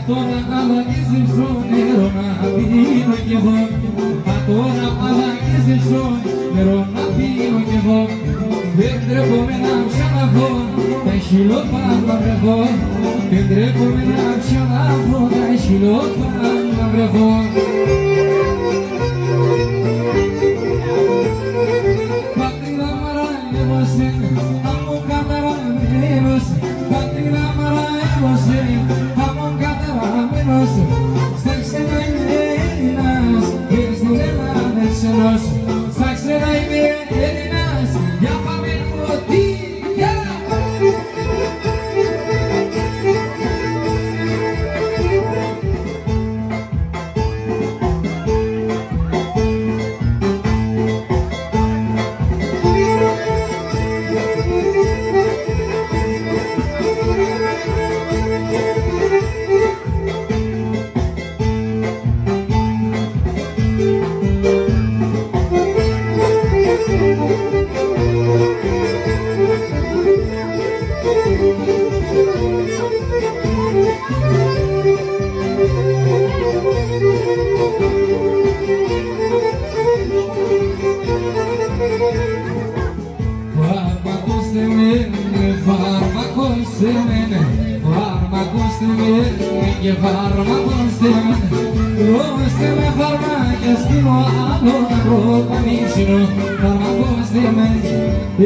Τώρα αλλαγίζεις όνειρο να πίνω κι εγώ. Τώρα αλλαγίζεις όνειρο να πίνω κι εγώ. Δεν τρέπομαι να ψαλαβώ τα χιλόπαλα βρεθώ. Δεν τρέπομαι να ψαλαβώ τα χιλόπαλα βρεθώ. Πατρίδα μαράγευος αμόν καταραμένος. Πατρίδα μαράγευος αμόν καταραμένος. Στα ξένα είμαι Έλληνας και στην Ελλάδα ξενός. Στα ξένα είμαι Έλληνας, για πάμε φωτιά. Και φάρμακος θέμεν, δώστε με φαρμάκια σκηνό, άλλο να προπανίξινο. Φάρμακος θέμεν,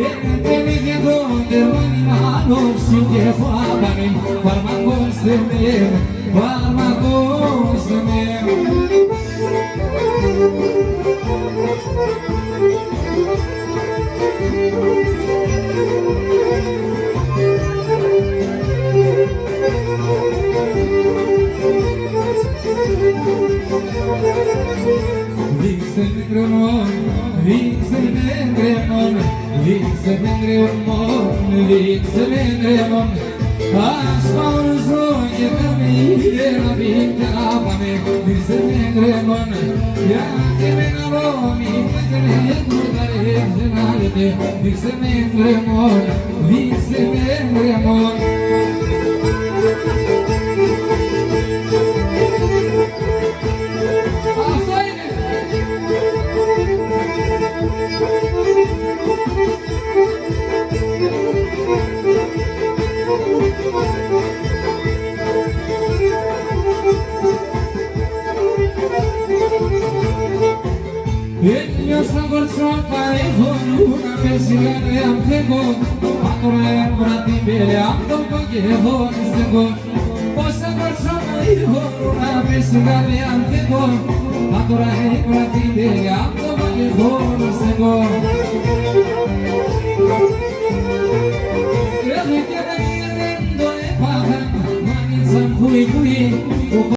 έτελει και το τερμάνι, άλλο ψυχέ φάπαμε. Φάρμακος θέμεν, φάρμακος θέμεν. Δείξτε με κρεμόν, δείξτε με κρεμόν, δείξτε με κρεμόν, δείξτε με κρεμόν. Ας πάω ζω και καμία να μην κάπαμε. Δείξτε με κρεμόν, γιατί με ναρόμι με κρεμόν τα ρίξε να λέτε. Δείξτε με κρεμόν, δείξτε με κρεμόν. Ένιωσα κορτσόφα, έχω λούνα με σιγάρε αν φεύγω. Άτορα έμβρα την πέλε, αν το πω και εγώ νηστεγώ. Πόσα κορτσόφα, έχω λούνα με σιγάρε αν φεύγω. Άτορα έμβρα την πέλε, αν το πω και εγώ νηστεγώ.